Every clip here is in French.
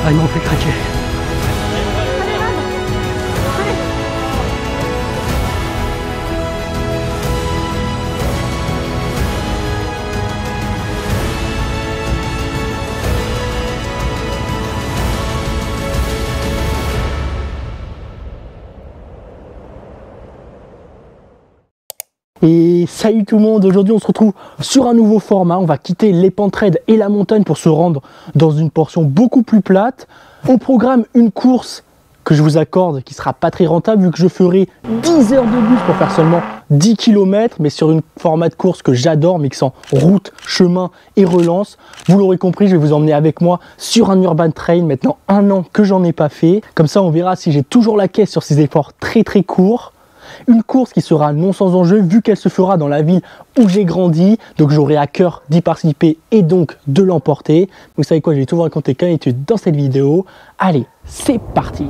Ah, ils m'ont fait craquer. Et salut tout le monde, aujourd'hui on se retrouve sur un nouveau format. On va quitter les pentes raides et la montagne pour se rendre dans une portion beaucoup plus plate. Au programme, une course que je vous accorde qui sera pas très rentable vu que je ferai 10 heures de bus pour faire seulement 10 km, mais sur un format de course que j'adore, mixant route, chemin et relance. Vous l'aurez compris, je vais vous emmener avec moi sur un urban trail, maintenant 1 an que j'en ai pas fait. Comme ça on verra si j'ai toujours la caisse sur ces efforts très courts. Une course qui sera non sans enjeu vu qu'elle se fera dans la ville où j'ai grandi, donc j'aurai à cœur d'y participer et donc de l'emporter. Vous savez quoi, je vais tout vous raconter comme d'habitude dans cette vidéo. Allez, c'est parti!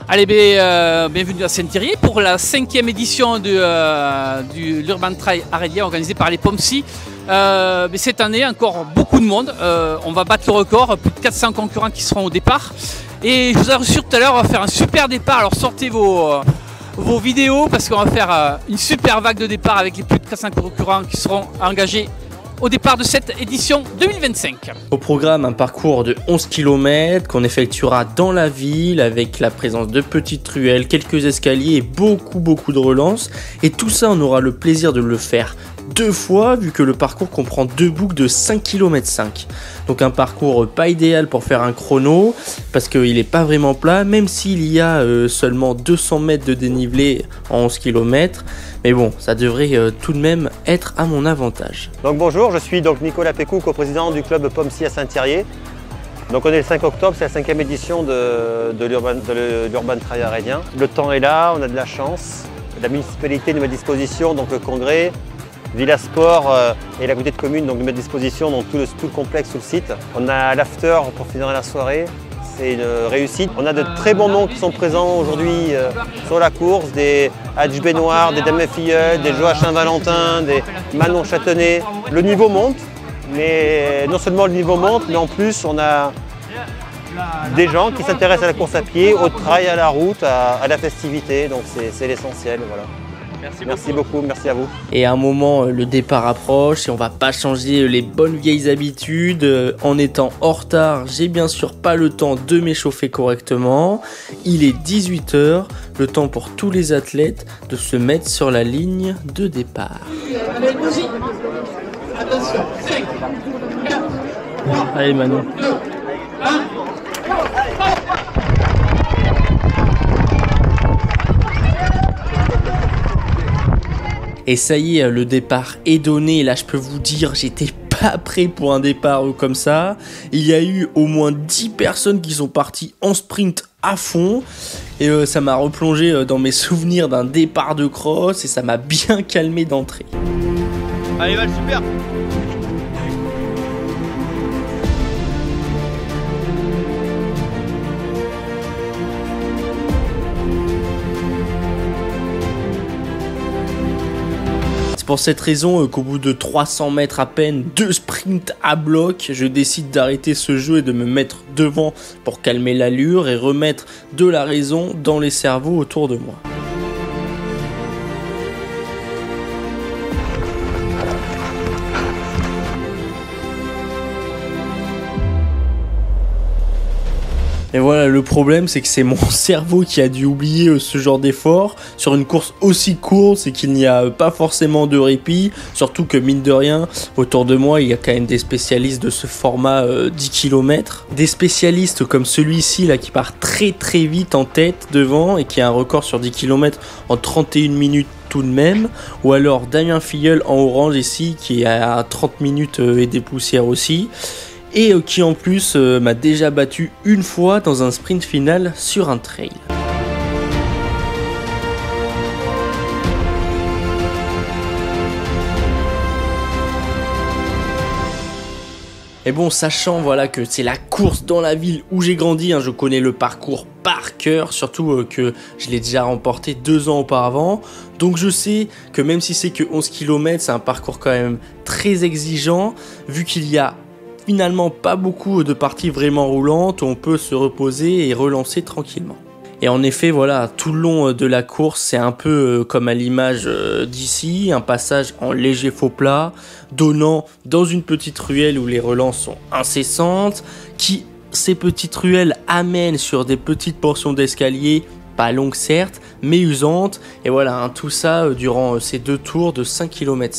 Allez, bienvenue à Saint-Thierry pour la 5e édition de l'Urban Trail Arédien organisé par les POMSI. Cette année, encore beaucoup de monde. On va battre le record, plus de 400 concurrents qui seront au départ. Et je vous ai reçu tout à l'heure, on va faire un super départ. Alors sortez vos vidéos parce qu'on va faire une super vague de départ avec les plus de 400 concurrents qui seront engagés au départ de cette édition 2025. Au programme, un parcours de 11 km qu'on effectuera dans la ville avec la présence de petites ruelles, quelques escaliers et beaucoup de relances. Et tout ça, on aura le plaisir de le faire 2 fois vu que le parcours comprend 2 boucles de 5 km 5. Donc un parcours pas idéal pour faire un chrono parce qu'il n'est pas vraiment plat, même s'il y a seulement 200 mètres de dénivelé en 11 km. Mais bon, ça devrait tout de même être à mon avantage. Donc bonjour, je suis donc Nicolas Pécou, co-président du club POMSI à Saint-Thierry. Donc on est le 5 octobre, c'est la 5e édition de l'Urban Trail Arédien. Le temps est là, on a de la chance. La municipalité nous met à disposition donc le congrès, Villa Sport et la communauté de communes donc, nous met à disposition donc, tout le complexe sur le site. On a l'after pour finir la soirée. C'est une réussite. On a de très bons noms qui sont présents aujourd'hui sur la course, des Hadj Benoît, des Dame Filleul, des Joachim Valentin, des Manon Châtenay. Le niveau monte, mais non seulement le niveau monte, mais en plus on a des gens qui s'intéressent à la course à pied, au trail, à la route, à la festivité, donc c'est l'essentiel. Voilà. Merci beaucoup, merci à vous. Et à un moment, le départ approche et on va pas changer les bonnes vieilles habitudes. En étant en retard, j'ai bien sûr pas le temps de m'échauffer correctement. Il est 18 h, le temps pour tous les athlètes de se mettre sur la ligne de départ. Allez, bougie. Attention, 5, 4, 3, Allez Manon. 2, 1. Et ça y est, le départ est donné. Là, je peux vous dire, j'étais pas prêt pour un départ comme ça. Il y a eu au moins 10 personnes qui sont parties en sprint à fond. Et ça m'a replongé dans mes souvenirs d'un départ de cross. Et ça m'a bien calmé d'entrée. Allez Val, super. Pour cette raison qu'au bout de 300 mètres à peine, 2 sprints à bloc, je décide d'arrêter ce jeu et de me mettre devant pour calmer l'allure et remettre de la raison dans les cerveaux autour de moi. Et voilà, le problème c'est que c'est mon cerveau qui a dû oublier ce genre d'effort sur une course aussi courte, c'est qu'il n'y a pas forcément de répit, surtout que mine de rien, autour de moi il y a quand même des spécialistes de ce format 10 km, des spécialistes comme celui-ci là qui part très vite en tête devant et qui a un record sur 10 km en 31 minutes tout de même, ou alors Damien Filleul en orange ici qui est à 30 minutes et des poussières aussi. Et qui en plus m'a déjà battu une fois dans un sprint final sur un trail. Et bon, sachant voilà que c'est la course dans la ville où j'ai grandi, hein, je connais le parcours par cœur, surtout que je l'ai déjà remporté 2 ans auparavant. Donc je sais que même si c'est que 11 km, c'est un parcours quand même très exigeant, vu qu'il y a finalement pas beaucoup de parties vraiment roulantes, on peut se reposer et relancer tranquillement. Et en effet, voilà, tout le long de la course, c'est un peu comme à l'image d'ici, un passage en léger faux plat, donnant dans une petite ruelle où les relances sont incessantes, ces petites ruelles amènent sur des petites portions d'escalier, pas longues certes, mais usantes, et voilà, hein, tout ça durant ces 2 tours de 5,5 km.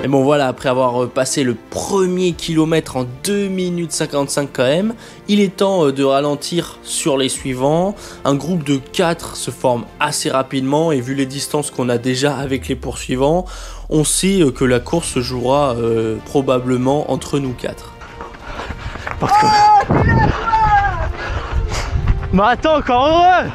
Et bon voilà, après avoir passé le premier kilomètre en 2 minutes 55 quand même, il est temps de ralentir sur les suivants. Un groupe de 4 se forme assez rapidement et vu les distances qu'on a déjà avec les poursuivants, on sait que la course se jouera probablement entre nous 4. Mais attends, encore heureux!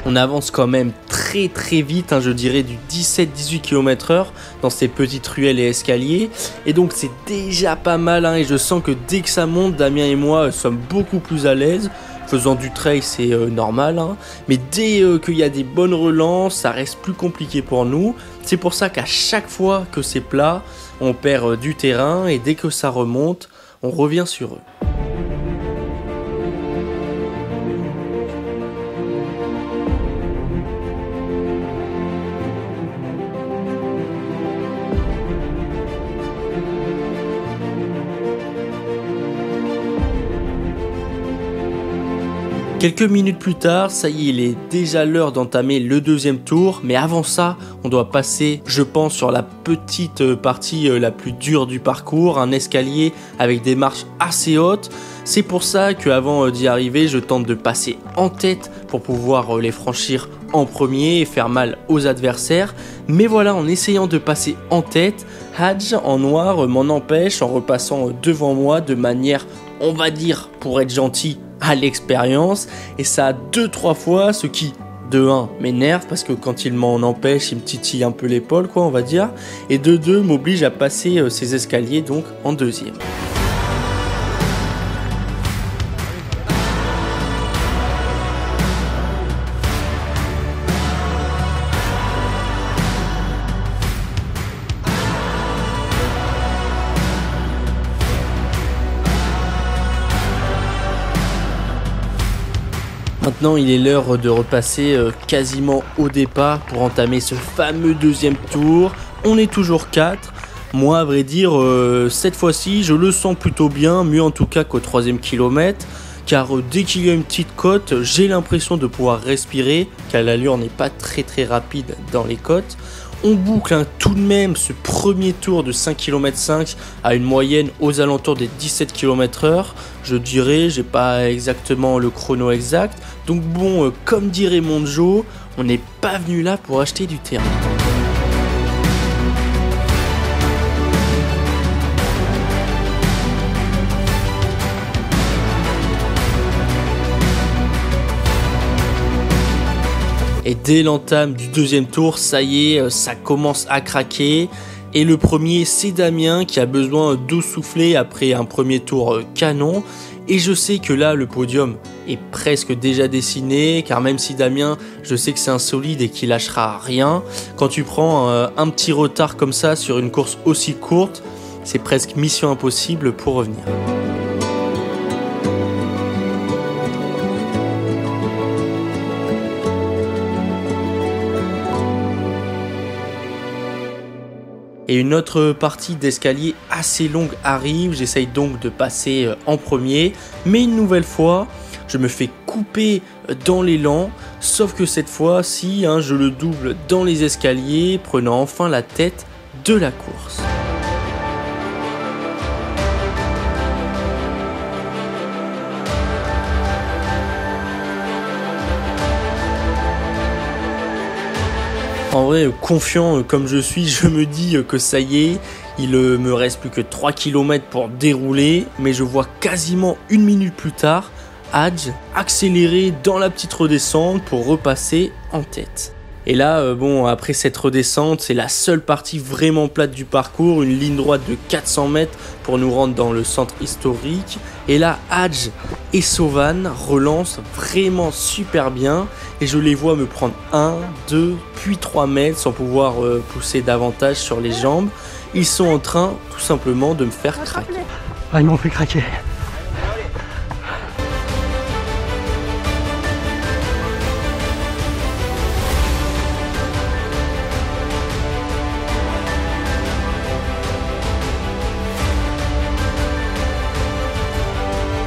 On avance quand même très vite, hein, je dirais du 17-18 km/h dans ces petites ruelles et escaliers. Et donc c'est déjà pas mal, hein, et je sens que dès que ça monte, Damien et moi sommes beaucoup plus à l'aise. Faisant du trail, c'est normal, hein. Mais dès qu'il y a des bonnes relances, ça reste plus compliqué pour nous. C'est pour ça qu'à chaque fois que c'est plat, on perd du terrain et dès que ça remonte, on revient sur eux. Quelques minutes plus tard, ça y est, il est déjà l'heure d'entamer le 2e tour, mais avant ça, on doit passer, je pense, sur la petite partie la plus dure du parcours, un escalier avec des marches assez hautes. C'est pour ça qu'avant d'y arriver, je tente de passer en tête pour pouvoir les franchir en premier et faire mal aux adversaires. Mais voilà, en essayant de passer en tête, Hadj en noir m'en empêche en repassant devant moi de manière, on va dire, pour être gentil, à l'expérience, et ça a 2-3 fois, ce qui de 1 m'énerve parce que quand il m'en empêche, il me titille un peu l'épaule, quoi, on va dire, et de 2 m'oblige à passer ces escaliers donc en 2e. Maintenant, il est l'heure de repasser quasiment au départ pour entamer ce fameux 2e tour. On est toujours 4. Moi, à vrai dire, cette fois-ci, je le sens plutôt bien, mieux en tout cas qu'au 3e kilomètre. Car dès qu'il y a une petite côte, j'ai l'impression de pouvoir respirer, car l'allure n'est pas très rapide dans les côtes. On boucle tout de même ce premier tour de 5,5 km à une moyenne aux alentours des 17 km/h. Je dirais, j'ai pas exactement le chrono exact. Donc bon, comme dirait Monjo, on n'est pas venu là pour acheter du terrain. Et dès l'entame du 2e tour, ça y est, ça commence à craquer. Et le premier, c'est Damien qui a besoin d'eau soufflée après un premier tour canon. Et je sais que là, le podium est presque déjà dessiné, car même si Damien, je sais que c'est un solide et qu'il lâchera rien, quand tu prends un petit retard comme ça sur une course aussi courte, c'est presque mission impossible pour revenir. Et une autre partie d'escalier assez longue arrive, j'essaye donc de passer en premier, mais une nouvelle fois, je me fais couper dans l'élan, sauf que cette fois-ci, je le double dans les escaliers, prenant enfin la tête de la course. En vrai, confiant comme je suis, je me dis que ça y est, il me reste plus que 3 km pour dérouler, mais je vois quasiment 1 minute plus tard, Hadj accélérer dans la petite redescente pour repasser en tête. Et là, bon, après cette redescente, c'est la seule partie vraiment plate du parcours, une ligne droite de 400 mètres pour nous rendre dans le centre historique. Et là, Hadj et Sovan relancent vraiment super bien et je les vois me prendre 1, 2, puis 3 mètres sans pouvoir pousser davantage sur les jambes. Ils sont en train tout simplement de me faire craquer. Ah, ils m'ont fait craquer.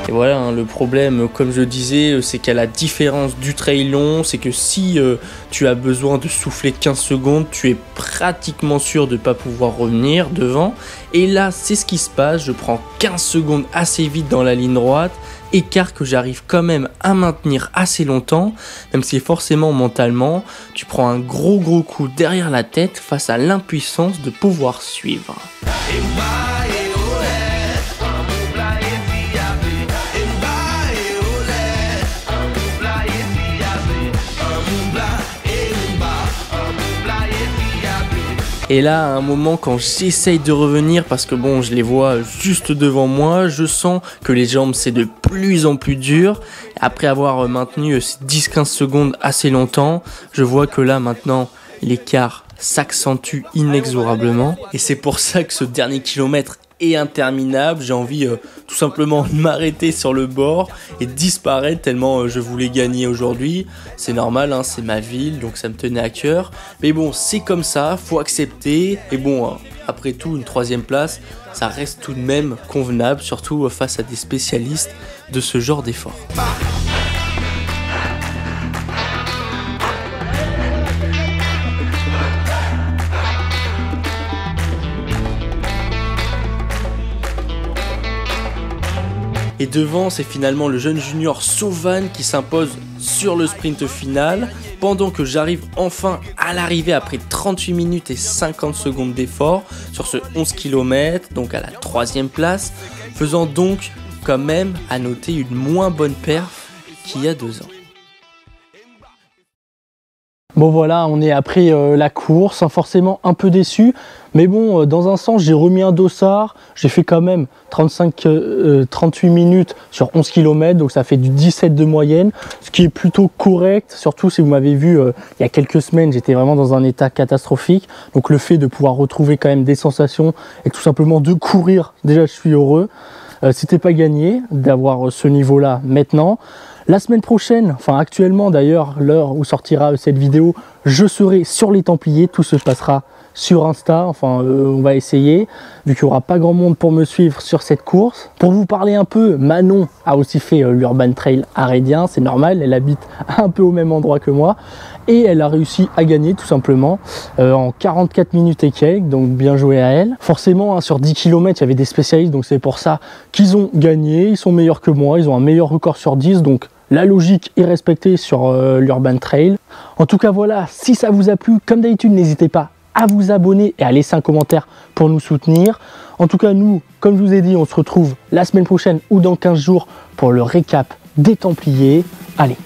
Et voilà, hein, le problème, comme je disais, c'est qu'à la différence du trail long, c'est que si tu as besoin de souffler 15 secondes, tu es pratiquement sûr de ne pas pouvoir revenir devant. Et là, c'est ce qui se passe, je prends 15 secondes assez vite dans la ligne droite, écart que j'arrive quand même à maintenir assez longtemps, même si forcément mentalement, tu prends un gros coup derrière la tête face à l'impuissance de pouvoir suivre. Et là, à un moment, quand j'essaye de revenir, parce que bon, je les vois juste devant moi, je sens que les jambes, c'est de plus en plus dur. Après avoir maintenu ces 10-15 secondes assez longtemps, je vois que là, maintenant, l'écart s'accentue inexorablement. Et c'est pour ça que ce dernier kilomètre est interminable. J'ai envie tout simplement de m'arrêter sur le bord et disparaître tellement je voulais gagner aujourd'hui. C'est normal, hein, c'est ma ville, donc ça me tenait à cœur. Mais bon, c'est comme ça, faut accepter. Et bon, après tout, une 3e place, ça reste tout de même convenable, surtout face à des spécialistes de ce genre d'effort. Et devant, c'est finalement le jeune junior Sovan qui s'impose sur le sprint final, pendant que j'arrive enfin à l'arrivée après 38 minutes et 50 secondes d'effort sur ce 11 km, donc à la 3e place, faisant donc quand même à noter une moins bonne perf qu'il y a 2 ans. Bon voilà, on est après la course, hein, forcément un peu déçu, mais bon, dans un sens, j'ai remis un dossard, j'ai fait quand même 38 minutes sur 11 km, donc ça fait du 17 de moyenne, ce qui est plutôt correct, surtout si vous m'avez vu il y a quelques semaines, j'étais vraiment dans un état catastrophique, donc le fait de pouvoir retrouver quand même des sensations et tout simplement de courir, déjà je suis heureux. C'était pas gagné d'avoir ce niveau-là maintenant. La semaine prochaine, enfin actuellement d'ailleurs, l'heure où sortira cette vidéo, je serai sur les Templiers, tout se passera sur Insta, enfin on va essayer, vu qu'il n'y aura pas grand monde pour me suivre sur cette course. Pour vous parler un peu, Manon a aussi fait l'Urban Trail Arédien, c'est normal, elle habite un peu au même endroit que moi, et elle a réussi à gagner tout simplement en 44 minutes et quelques, donc bien joué à elle. Forcément, hein, sur 10 km, il y avait des spécialistes, donc c'est pour ça qu'ils ont gagné, ils sont meilleurs que moi, ils ont un meilleur record sur 10, donc la logique est respectée sur l'Urban Trail. En tout cas voilà, si ça vous a plu, comme d'habitude, n'hésitez pas à vous abonner et à laisser un commentaire pour nous soutenir. En tout cas, nous, comme je vous ai dit, on se retrouve la semaine prochaine ou dans 15 jours pour le récap des Templiers. Allez,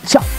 ciao!